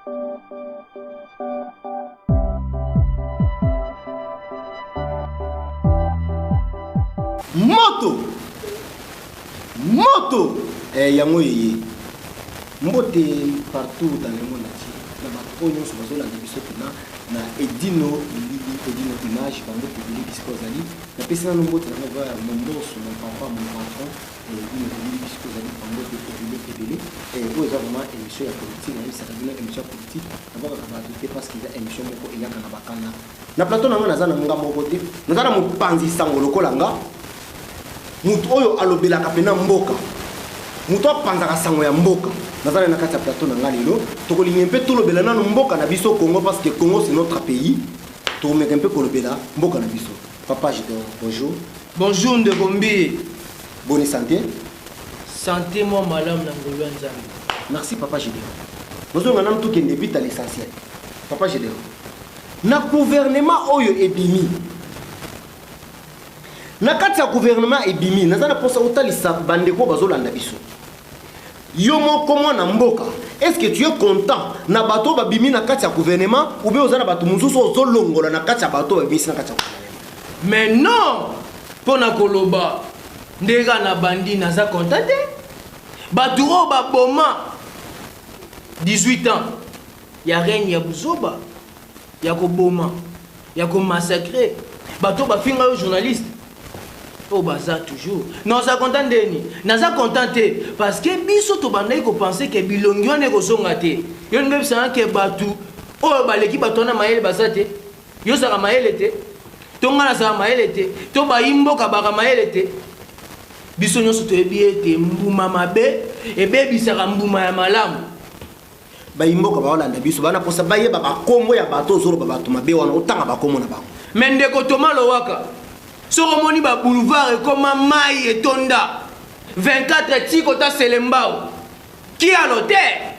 Moto yango yeye mbote partout dans le monde entier na bakonyo so bazola na biso na Edino image bango public biskozali na pesa na mbote na ba momboso mon papa mon patron une public biskozali bango public vous avez vraiment émission ya politique na ça devient émission politique d'abord on va ajouter parce qu'il y a émission moko eyaka na bakana na plateau na ngana zana nga moko te na mo panzi sangolo kolanga mutu oyo alobelaka pena mboka mutu apanzaka sango ya mboka nazana na kati ya plateau na nga lelo tokolinga mpe tolobela nanu mboka na biso Congo parce que Congo c'est notre pays tokomeka mpe kolobela mboka na biso. Papa Gédéon, bonjour. Bonjour Ndegombi. Bonne santé. Santé moi madame na ngolo nzambe. Merci Papa Gédéon. Nous on a tout qui débute à l'essentiel. Papa Gédéon. Na gouvernement oyo ebimi. Na kati ya gouvernement ebimi nazana posa utalisa bandeko bazolanda biso. Yo moko mwana mboka, est-ce que tu es content na bato babimi na kati ya gouvernement ou bien ozana bato mususu ozolongola na kati ya bato babimi na kati ya gouvernement? Mais non, pona koloba ndega na bandi naza content te. Bato o baboma 18 ans. Ya règne ya buzoba, ya ko boma, ya ko massacrer. Bato ba finga yo journaliste. Oh baza toujours. Non ça content deni. Naza contenté parce que biso to bandai ko penser que bilongyo ne ko zonga te. Yo ngebe sa ke batu. Oh baleki batona maele basate. Yo saka maele te. Tonga na saka maele te. To ba imbo ka baka maele te. Biso nyoso to ebiete mbuma mabe ebe bisaka mbuma ya malamu. Ba imbo ka ba olanda biso bana posa baye ba kombo ya bato zoro ba bato mabe wana otanga ba komo na bango. Mende ko tomalo waka. Soromoni ba boulevard et comme maille et tonda 24 tiko ta selembao qui a l'hôtel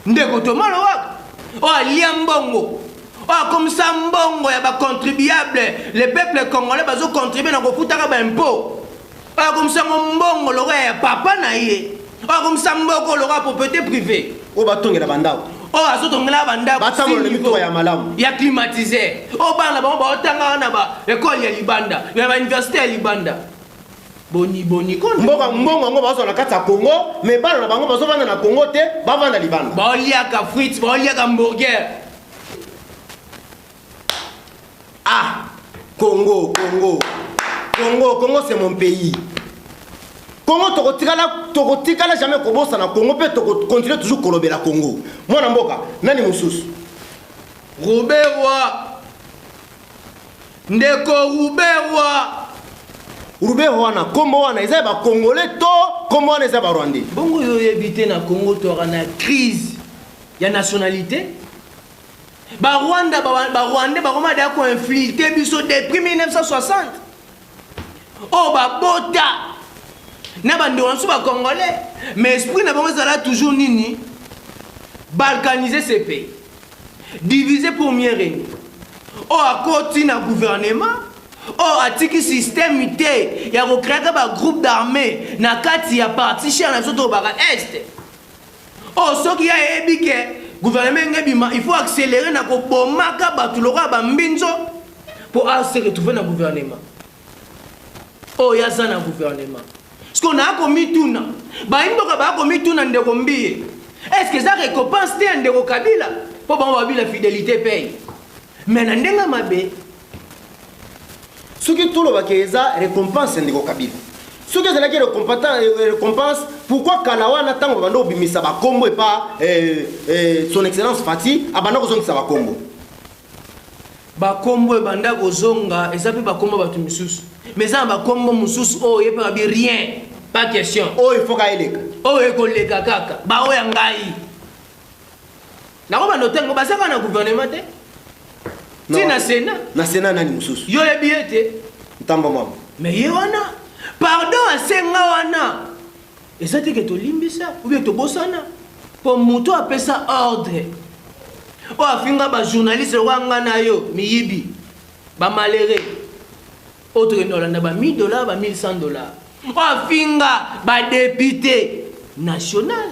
ndeko tomalo waka o liambongo o comme ça mbongo ya ba contribuable les peuples congolais bazo contribuer na ko futaka ba impôt o comme ça mbongo lo ya papa na ye o comme ça mboko lo ra propriété privée o batongela bandao. Oh, azotongela banda ya climatisé. Oh, bana ba otanga na ba école ya Libanda, ya université ya Libanda. Boni kon. Mboka mbongo ngo bazo na kati ya Congo, mais bana na bango bazo bana na Congo te, ba vanda Libanda. Ba liaka frites, ba liaka hamburger. Ah, Congo c'est mon pays. Congo tokotikala jamais kobosa na Congo pe continuer toujours kolobela Congo. Mwana mboka nani mususu? Ruberwa. Ndeko Ruberwa na kombo wana eza ba Congolais to kombo wana eza ba Rwandais. Bongo yo yebite na Congo to na crise ya nationalité. Ba Rwanda ba Rwandais ba koma da ko infiltrer biso depuis 1960. Oh ba bota na bande wansu ba Congolais mais esprit na bango zala toujours nini balkaniser ces pays diviser pour mieux régner. Oh à côté na gouvernement oh atiki système ité ya ko créer ba groupe d'armée na kati ya parti cher na soto ba est. Oh soki ya ebike gouvernement ngebima il faut accélérer na ko bomaka batu loka ba mbinzo pour se retrouver na gouvernement. Oh ya ça na gouvernement. Est-ce qu'on a commis tout na? Ba imboka ba commis tout na ndeko mbiye. Est-ce que ça récompense te ndeko Kabila? Pour ba la fidélité paye. Mais na ndenga mabe. Ce qui tout le bakeza récompense ndeko Kabila. Ce qui est la récompense pourquoi Kalawana tango bando bimisa ba kombo et pas son excellence Fati abanda ko zongisa ba kombo. Ba kombo banda ko zonga ezapi ba kombo batu misusu. Mais ça va comme mususu oh il peut rien pas question oh il faut kaeleka oh ekoleka kaka ba o yangai na ko ba notengo ba saka na gouvernement te ti na Sénat nani mususu yo ebiete ntambo mama mais yona pardon asenga wana ezati ke to limbisa ou bien to bosana pour muto apesa ordre o afinga ba journaliste wanga na yo miyibi ba malere autre $1000 ba $1000 ba $1100 afinga ba député national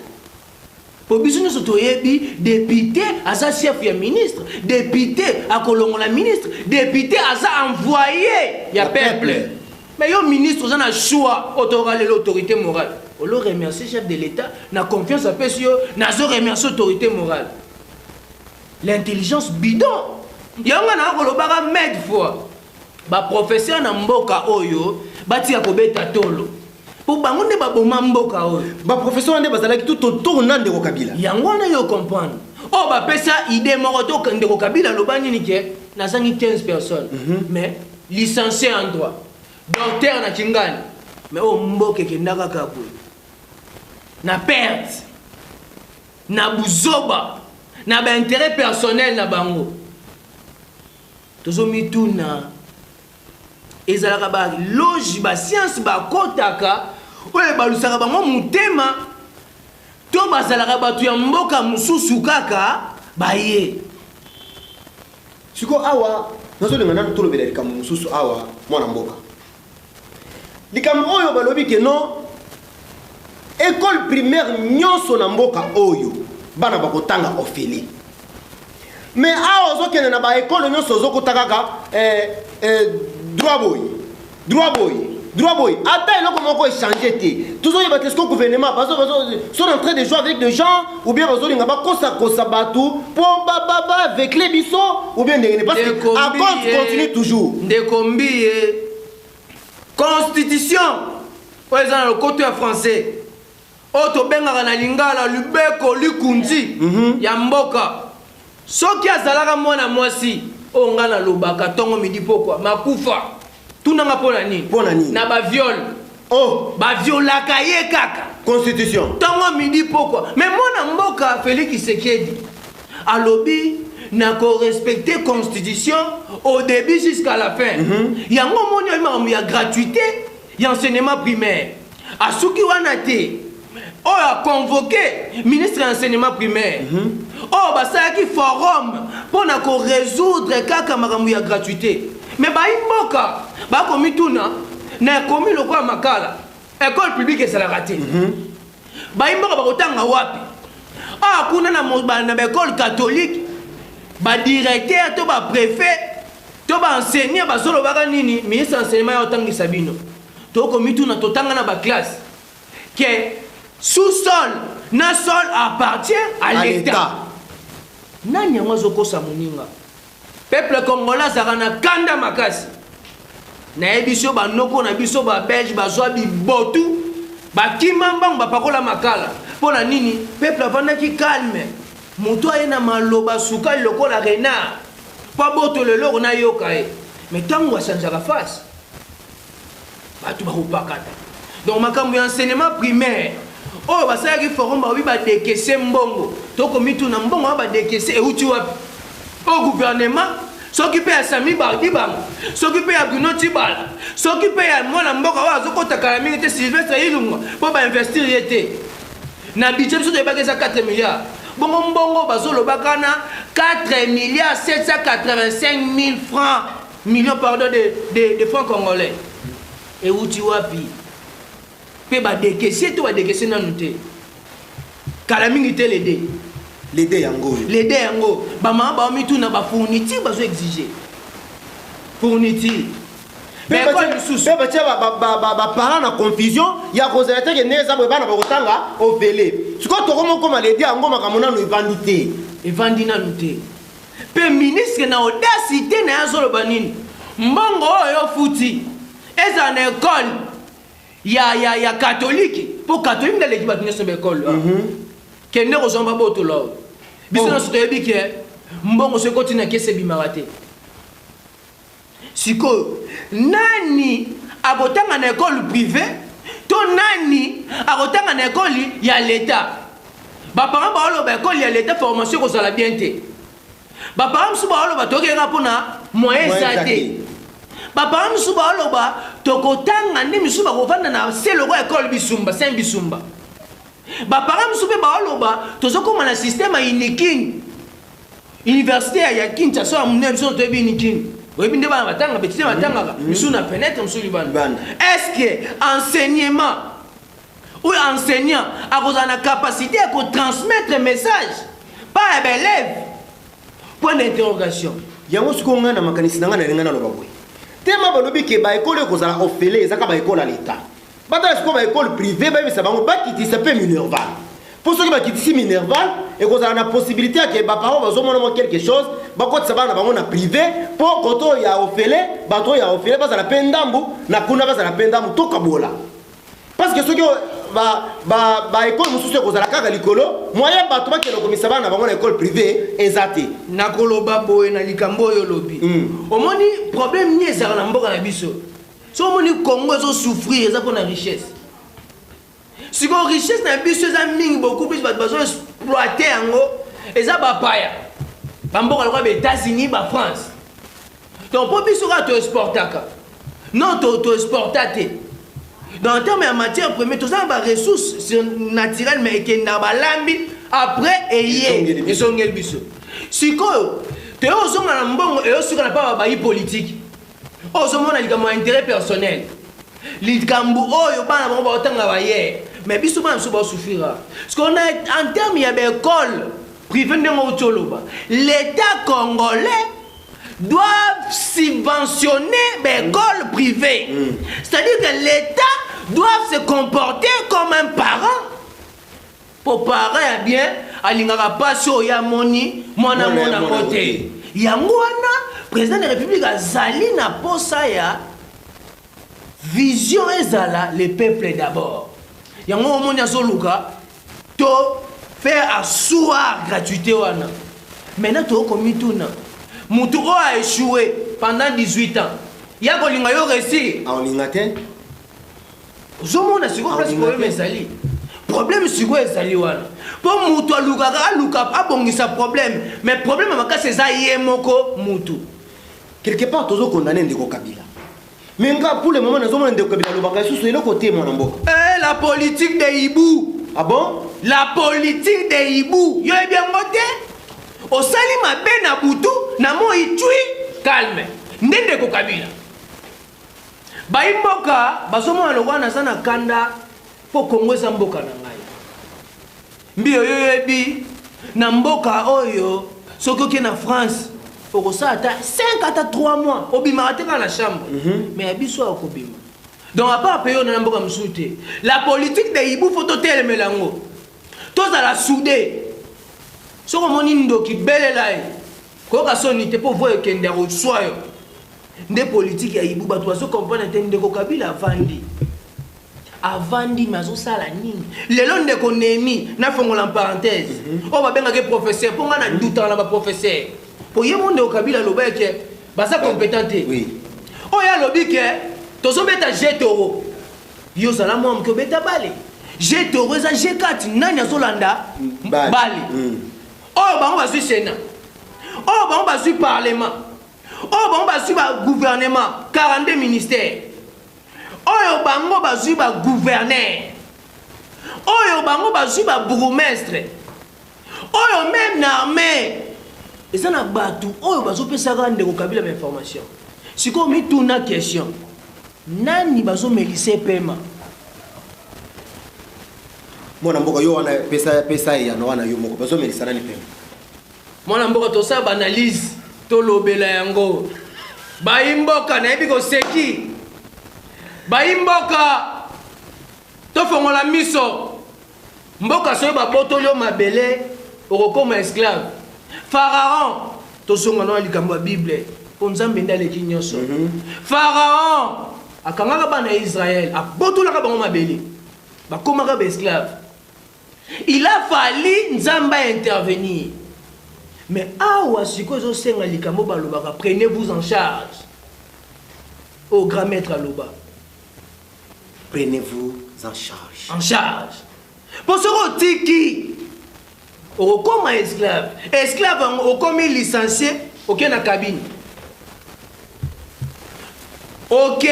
pour biso nyonso toyebi député aza chef ya ministre, député akolongola ministre, député aza envoyé ya peuple. Mais yo ministre oza na choix autorité l'autorité morale. On le remercie chef de l'État, na confiance à pesio, na zo remercie autorité morale. L'intelligence bidon. Yanga na kolobaka mètre fois. Ba professeur na mboka oyo bati ya kobeta tolo. Pour bango nde ba boma mboka oyo. Ba professeur nde bazalaki tout autour nande ko Kabila. Yango na yo comprendre. Oh ba pesa idée moko to ndeko Kabila lobani ni ke na zangi 15 personnes. Mais licencié en droit. Docteur na Kingani. Mais oh mboke ke ndaka kabwe. Na perte. Na buzoba. Na ba intérêt personnel na bango. Tozo mituna ezalaka ba logi ba science ba kotaka oye balusaka bango mutema to bazalaka batu ya mboka mususu kaka baye siko awa nazolinga nanu tolobela likambo mususu awa mwana mboka likambo oyo balobi ke no école primaire nyonso na mboka oyo bana bakotanga ofele mais awa ozokende na ba école nyonso ozokota kaka droit boy attends là comment on changer té toujours il va qu'est-ce que gouvernement parce que sont en train de jouer avec des gens ou bien bazo linga ba kosa batu pour baba avec les biso ou bien parce que à cause continue toujours de combi constitution pour exemple le côté français auto benga na lingala lubeko likunzi ya mboka soki azalaka mwana mwasi ongana lobaka tongo midi pokwa makufa tunanga pona nini na ba viol ba violaka ye kaka constitution tongo midi pokwa mais mwana mboka Félix Tshisekedi alobi na ko respecter constitution au début jusqu'à la fin yango moni ya gratuité ya enseignement primaire asuki wana te a convoqué ministre de l'enseignement primaire basalaki forum pour résoudre kaka makambo ya gratuité mais baimboka bakomituna na komi lokwa makala école publique ezalaka te baimboka bakotanga wapi kuna na école catholique badirecteur to bapréfet to baenseignant bazolobaka nini ministre de l'enseignement ya otangisa bino tokomituna totanga na baklasse ke sous-sol, na sol appartient à l'État. Nani yango zokosa moninga. Peuple congolais zakana kanda makasi. Na ebiso ba noko na biso ba belge ba zwa bi botu ba kimamba ba pakola makala. Pona nini peuple avandaki calme. Moto ayena maloba suka lokola renard. Pa boto lelo na yoka e. Mais tango asanjaka face. Batu ba opakata. Donc makambo ya enseignement primaire oh basalaki forum ba wi ba dekese mbongo toko mitu na mbongo ba dekese euti wapi au gouvernement s'occuper à Sami Bardi bango s'occuper à Bruno Tibala s'occuper à mwana mboka wa azokota kala mingi te Sylvestre Ilunga po ba investir yete na budget biso de bakeza 4 milliards bongo mbongo bazolobaka na 4 milliards 785 000 francs millions pardon de francs congolais euti wapi pe ba dekesi to ba dekesi na nute kala mingi te l'aider yango ba mama ba mitu na ba fourniture bazo exiger fourniture mais quoi le sous ba parents na confusion ya kozela te ke neza ba bana ba kotanga au vélé siko to komo koma l'aider yango makamona no evandi na nute pe ministre na audacité na azolo banini mbongo oyo futi eza na école ya catholique pour catholique dans l'équipe de son école kende ko zomba botolo biso na soto yebi ke mbongo se continue ke se bimarate siko nani abotanga na école privée to nani abotanga na école ya l'état ba parents ba olo ba école ya l'état formation ko sala bien te ba parents su ba olo ba tokera pona moyen zate papa msuba oloba tokotanga ndi misuba kovanda na selo kwa école bisumba saint bisumba ba para msuba ba oloba tozokoma na système inikin université ya Kinshasa so amune biso to binikin oyebi nde bana batanga betite batanga biso na fenêtre msuli bana est-ce que enseignement ou enseignant a la capacité de transmettre un message pas un élève. Point d'interrogation. Yango sikonga na makanisi nanga na lengana loba boy. Tema balobi ke ba école ko zala ofele ezaka ba école à l'état. Bata siko ba école privée ba bisa bango ba kiti ça peut Minerval. Pour ceux qui ba kiti Minerval et ko zala na possibilité que ba parents bazomona mo quelque chose ba ko tsaba na bango na privé pour koto ya ofele ba to ya ofele ba zala pendambu na kuna ba zala pendambu to kabola. Parce que ceux qui ba école mususu ko zala kaka likolo moyen ba to ba kelo komisa bana bango na école privée ezate na koloba boye na likambo yo lobi omoni problème ni ezala na mboka na biso so omoni Congo ezo souffrir eza pona richesse siko richesse na biso eza mingi beaucoup plus bato bazo exploiter yango eza bapaya bamboka lokwa ba États-Unis ba France donc po biso ka to exportaka non to exportate. Dans le terme de matière première, tout ça, des ressources naturelles, mais qui n'a pas l'ambi après et ils sont les bisous. Si quoi, tu es au son à l'ambon et au sur la part de politique. Au son a un intérêt personnel. L'Ikambu, oh, il n'y a pas autant de barrière. Mais bisous, man, ça va souffrir. Parce qu'on a en termes, il y a des écoles privées de Motoloba. L'État congolais doivent subventionner des écoles privées. C'est-à-dire que l'État doit se comporter comme un parent. Pour parler bien, alingara passion ya moni, mona côté. Yangwana, président de la République a zali na posa ya vision ezala le peuple d'abord. Yango moni azoluka to faire asseoir gratuité wana. Maintenant to komituna. Moutou a échoué pendant 18 ans. Il y a un réussi. En Lingaten? Je suis problème. Problème sur quoi est pour Moutou a un problème. Mais le problème c'est ça Yemoko Moutou. Quelque part, tous condamnés Ndeko Kabila. Mais pour le moment, nous sommes Ndeko Kabila. Nous sommes côté la politique des hibou. Ah bon? La politique des hibou. Yo est bien voté. Au sali ma na butu na mo itui calme ndende ko Kabila baimboka basomo alokwana sana kanda po Kongo za mboka na ngai mbio yoyebi na mboka oyo sokoki na France okosata 5 à 3 mois obima ateka na chambre mais abiso akobima donc à part payer na mboka msute la politique de hibou faut totele melango toza la soudé. Si on a qui belle là, quand on a pour voir qu'il y a des choix, des politiques qui ont besoin de comprendre que Kabila avandi. Avandi, mais on a la ligne. Les longs de l'économie, nous faisons en parenthèse. On va bien que professeur, pour qu'on a doute dans le professeur. Pour y avoir des Kabila, c'est compétent. Oui. On a lobby que tous on met à G-Toro. Yo sala moi que beta balé. G-Toro ça G4 nanya Solanda Bali. Oh, bah on va suivre Sénat. Oh, bah on va suivre Parlement. Oh, bah on va suivre gouvernement. 42 ministères. Oh, bah on va suivre gouverneur. Oh, bah on va suivre bourgmestre. Oh, même l'armée. Et ça n'a pas tout. Oh, bah on peut savoir de Kabila l'information. Si on met tout na question. Nani bazo melise paiement. Mwana mboka yo wana pesa ya no wana yo moko bazo melisa nani pema. Mwana mboka to sa analyse to lobela yango. Baimboka na yebi ko seki. Baimboka to fongola miso. Mboka so ba botolo mabele okoma esclave. Pharaon to songa no likambo Bible. Pour nzambe ndale kinyoso. Pharaon akangaka bana Israël a botola ka bango mabele. Ba komaka ba esclave. Il a fallu nzamba intervenir. Mais awa siko zo senga likambo balobaka prenez-vous en charge. Au grand maître aloba. Prenez-vous en charge. En charge. Pour ce rotiki au comme esclave. Esclave au comme licencié aucun na cabine. OK,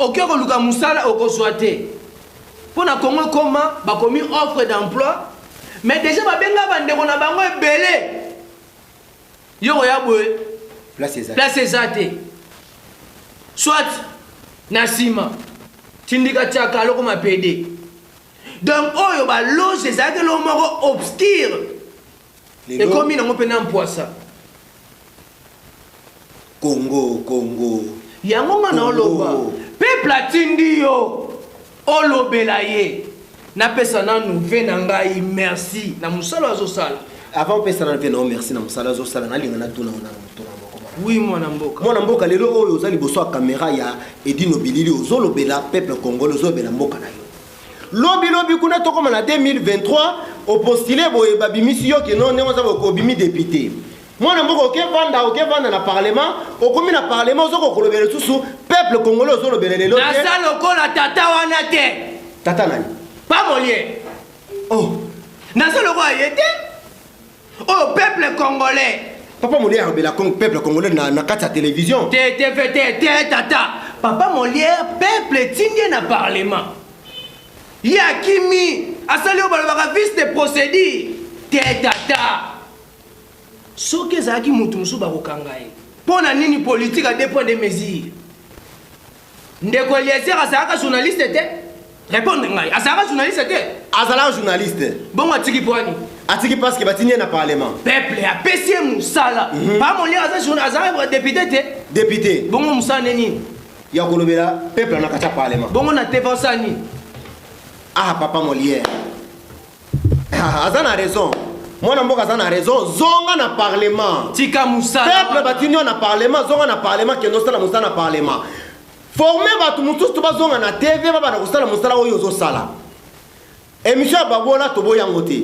OK ko luka musala oko souhaité. Pour na Congo comment ba commis offre d'emploi mais déjà ba benga bande ko na bango ebele. Yo ya boye place ezate. Soit Nasima tindika chaka loko ma PD. Donc oyo ba loge ça que l'homme obscur. Et comme il n'a pas un poisson. Congo. Yango na oloba. Peuple atindi yo. Olobela ye. Na pesa na nouveau na ngai merci. Na musala zo sala. Avant pesa na nouveau merci na musala zo sala na linga na tuna na tuna. Oui mwana mboka. Mwana mboka lelo oyo ozali boso caméra ya Edino Bilili ozolobela peuple congolais ozobela mboka na yo. Lobi kuna tokoma na 2023 au postulé boye babimisi yo ke non ne oza ko bimi député. Mwana mboka okevanda na parlement okomi na parlement ozoko kolobela susu peuple congolais ozolobela lelo. Na sa lokola tata wana te. Tata nani? Pas Molière. Oh. Na sa lokola yete. Oh peuple congolais. Papa Molière bela peuple congolais na kati ya télévision. Te tata. Papa Molière peuple tindie na parlement. Yakimi asali o balobaka vice de procédure. Te tata. Soki ezalaki mutu mosusu bakokanga ye. Pona nini politique à deux points de mesure. Ndeko Eliezer azalaka journaliste te. Répondre ngai. Azalaka journaliste te. Azalaka journaliste. Bon atiki poani. Atiki parce que batinye na parlement. Peuple a payé musala. Pas mon lien azalaka député te. Député. Bon musala nini. Ya kolobela peuple na kati parlement. Bon na te pensani. Ah papa Molière. Azana raison. Mwana mboka azana raison. Zonga na parlement. Tika musala. Peuple batinyo na parlement, zonga na parlement kendo sala musala na parlement. Former batu mutusu to bazonga na TV baba na kusala musala oyo zo sala. Emission babola to boyango te.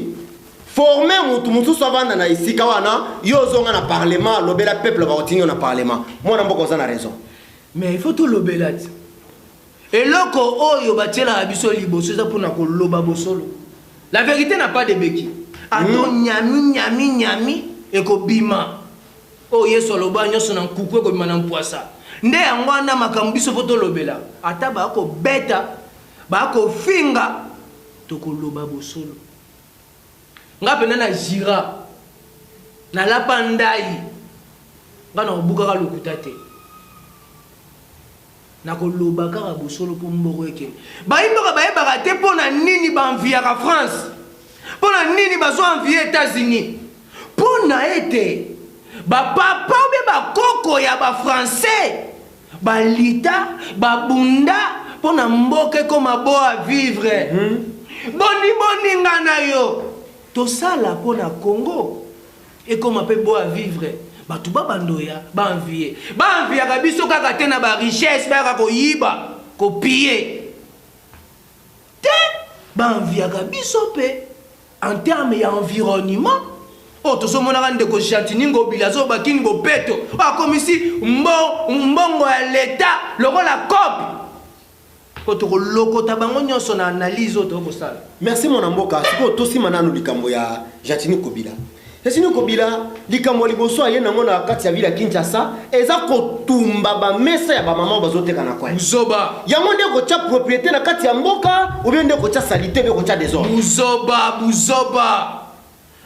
Former mutu mutusu avanda na isika wana yo zonga na parlement lobela peuple batinyo na parlement. Mwana mboka azana raison. Mais il faut tout lobela. Et loko oyo batiela abiso liboso za pona ko loba bosolo. La vérité n'a pas de béquille. Ato nyami et ko bima. O yeso loba nyoso na nkukwe ko bima na mpoasa. Nde yango wana makambo biso poto lobela. Ata ba ko beta, ba ko finga to ko loba bosolo. Ngapena na jira. Na lapandai. Ngana obuka ka lokuta te. Na ko loba ka bosolo ko mboko eke. Ba imboka ba yebaka te pona nini ba enviaka France. Pona nini bazo envier États-Unis. Pona ete ba papa ou bien ba koko ya ba français. Ba lita, ba bunda pona mboke koma bo a vivre. Boni ngana yo. To sala pona Congo. Et koma pe bo a vivre. Ba tuba bandoya, ba envier. Ba envier ka biso kaka te na ba richesse ba ko yiba, ko piller. Te ba envier ka biso pe en termes d'environnement. Oh, tout ce monde a rendu que Chantiningo Bilazo Bakini Bopeto. Ah, comme ici, mbongo à l'État, le rôle la COP. Quand tu loko tabangonyo son analyse au total. Merci mon amboka. Siko tosi mananu likambo ya Jatini Kobila. Jatini Kobila likambo liboso ayena ngona kati ya vila Kinshasa eza kotumba ba mesa ya ba mama bazoteka na kwa. Muzoba. Yango nde ko cha propriété na kati ya mboka ou bien nde ko cha salité be ko cha désordre. Muzoba.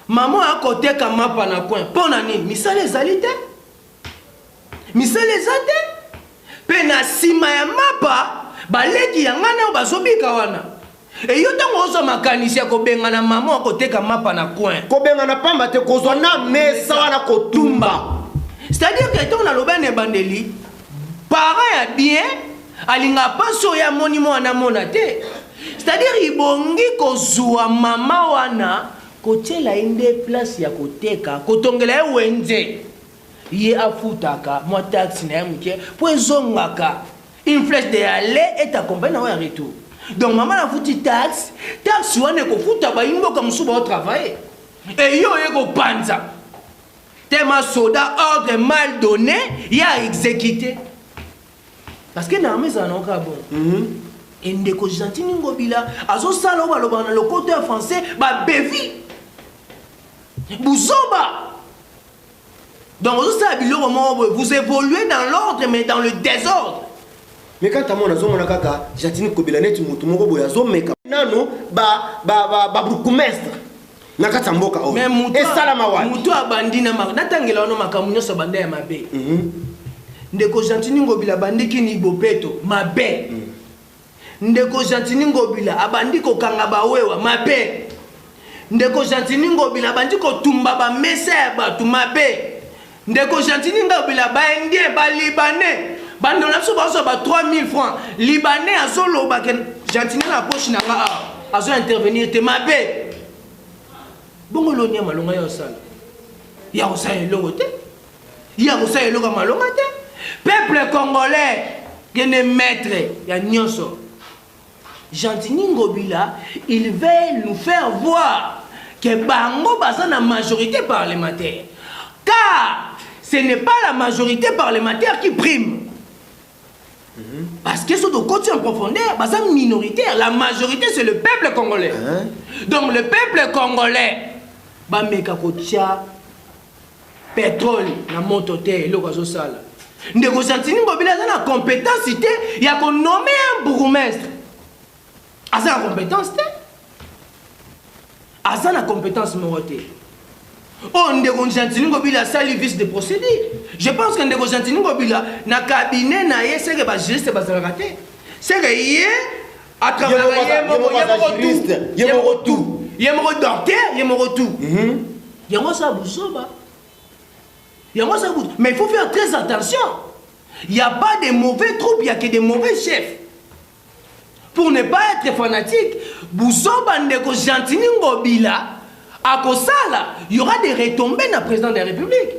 Maman a côté comme mapa na coin. Pona ni misale ezalite. Misale ezate. Pe na sima ya mapa baleki yangana bazobika wana. Et yo tango ozo makanisi ko benga na maman a côté comme mapa na coin. Ko benga na pamba te ko zona mesa wana ko tumba. C'est-à-dire que ton na lobane bandeli parent ya bien alinga paso ya monument na monate. C'est-à-dire ibongi ko zuwa mama wana kotela inde place ya koteka kotongela wenze ye afutaka mo taxi na mke po ezongaka une flèche de aller et t'accompagne en retour. Donc maman a foutu taxe wane ko futa ba imboka musuba au travail et yo ye ko panza tellement soda ordre mal donné il a exécuté parce que na maison on ka bon et ndeko Jantini Ngobila azo sala o baloba na le côté français ba bevi Bouzoba. Donc vous évoluez dans l'ordre mais dans le désordre. Mais quand on a zone kaka Jatini Kobila neti mutu moko boya zo meka nano ba brukumestre na kata mboka o. Mais mutu et salama wa. Mutu abandi na natangela ono makamunyo so banda ya mabe. Ndeko Jantini Ngobila bandiki ni bopeto mabe. ndeko Gentini Ngobila abandi kokanga bawewa mabe ndeko Gentini Ngobila abandi kotumba ba mesa ya batu mabe ndeko Gentini Ngobila ba indien ba libanais bando na biso bazo ba 3000 francs libanais azoloba ke Gentini na poche na nga azo intervenir te mabe bongo lonia malonga ya osala ya osala eloko te ya osala eloko malonga te peuple congolais gene maître ya nyonso Gentini Ngobila il veut nous faire voir que bango baza na majorité parlementaire car ce n'est pas la majorité parlementaire qui prime. Parce que sur le côté en profondeur, c'est minoritaire. La majorité, c'est le peuple congolais. Donc le peuple congolais, bameka kotia pétrole na motote le gazo sala. Ndeko Gentini Ngobila a la compétence il y a qu'on nommer un bourgmestre. A ça la compétence té. A ça la compétence moroté. Oh, Ndeko Gentini Ngobila a le vice de procédure. Je pense que Ndeko Gentini Ngobila na cabinet na ye c'est que ba juriste ba raté. C'est que yé à travers yé mo docteur, yé mo tout. Yé mo ça bousoba. Yé mo ça bousoba. Mais il faut faire très attention. Il n'y a pas de mauvais troupes, il n'y a que des mauvais chefs. Pour ne pas être fanatique, bousoba Ndeko Gentini Ngobila à Kosala, il y aura des retombées dans le président de la République.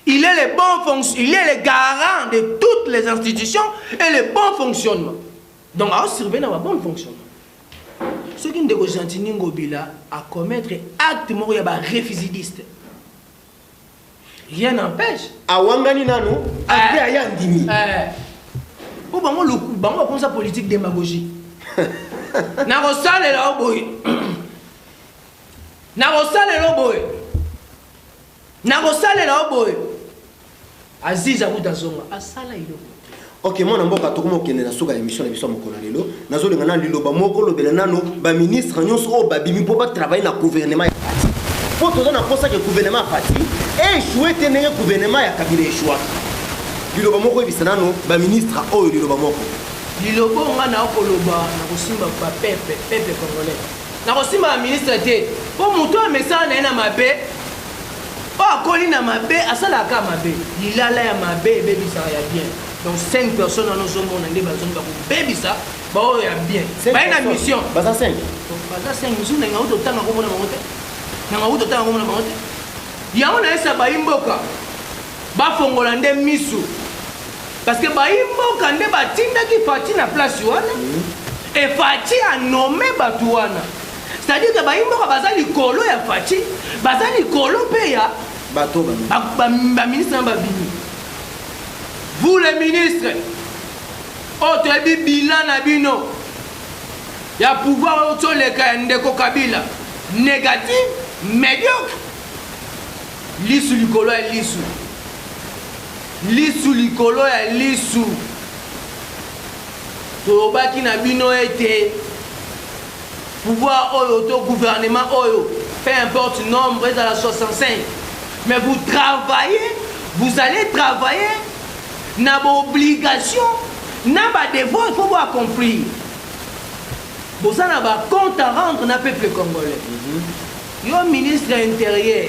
Il est le bon il est le garant de toutes les institutions et le bon fonctionnement. Donc, à surveiller dans le bon fonctionnement. Ce qui Ndeko Gentini Ngobila à commettre acte mort ya ba réfusiste. Rien n'empêche. Awangani nano, après aya ndimi. Pour bango le coup, bango comme ça politique démagogie. Na rosale la oboy. Na rosale la oboy. Na rosale la oboy. Aziz Abuda Zonga, asala ilo. Ok, moi namboka tokomo kende na soka émission na biso mokolo lelo. Nazo lenga liloba moko lobela nano ba ministre nyonso o ba bimi po ba travailler na gouvernement. Po toza na posa ke gouvernement parti échoué tenenge gouvernement ya Kabila échoué. Liloba moko ebisa nano ba ministre o liloba moko. Liloba nga na okoloba na kosimba ba peuple congolais. Na kosimba ministre te. Po muto amesa na ena mabe. Oh, akoli na mabe asala ka mabe. Lilala ya mabe bebisa ya bien. Donc 5 personnes dans nos hommes on a des besoins de bebisa ba o ya bien. Ba ina mission. Baza 5. Donc baza 5 mission na ngauto tanga ko mona monte. Na ngauto tanga ko mona monte. Ya ona esa ba imboka. Ba fongola nde misu. Parce que ba imboka nde ba tinda ki fati na place wana. Et fati a nommé batuana. C'est-à-dire que ba imboka baza likolo ya fati, baza likolo pe ya bato ba ministre ba bini. Vous les ministres, autre bilan na bino. Ya pouvoir auto le Ndeko Kabila négatif, médiocre. Lisu likolo ya lisu. Lisu likolo ya lisu. Tobaki na bino ete pouvoir auto gouvernement oyo, peu importe nombre est à la 65. Mais vous travaillez, vous allez travailler na obligation, na ba devoir, il faut vous accomplir. Vous avez un compte à rendre na peuple congolais. Yo ministre intérieur,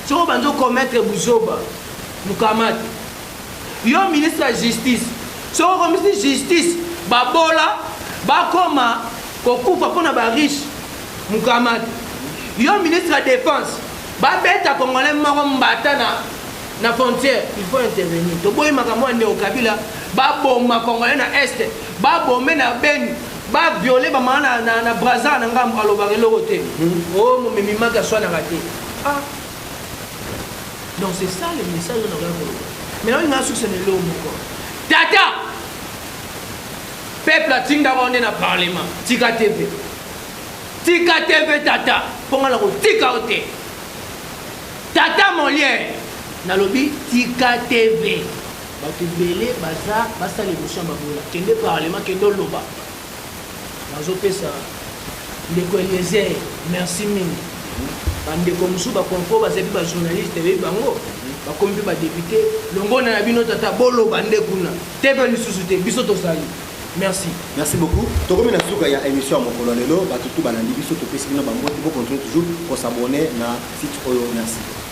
si vous allez commettre Bouzoba, nous kamate. Yo ministre de justice, si vous allez commettre justice, babola, bakoma, kokufa pona ba riche, nous kamate. Yo ministre de défense, babeta congolais moko mbata na frontière, il faut intervenir. To boy makamwa ne Kabila, ba bomba congolais na est, ba bombe na Beni, ba violer ba mana na Brazza na ngam aloba reloko te. Oh mon mimi maka so na raté. Ah. Donc c'est ça le message de notre mais on a succès de l'homme encore. Tata. Peuple tinga wonde na parlement, Tika TV. Tika TV tata, ponga la ko tika ote. Tata mon lien. Nalobi Tika TV. Bato belé baza basa l'émotion babola. Kende parlement kende loba. Nazo pesa. Ndeko Eliezer, merci mille. Bandeko musu ba konfo ba zebi ba journaliste be bango. Ba kombi ba député, longo na bino tata bolo bande kuna. TV lisusu te biso to sali. Merci. Merci beaucoup. Tokomi na suka ya émission mon colonelo, batutu balandi biso topesi bino bango, vous continuez toujours pour s'abonner na site Oyo. Merci.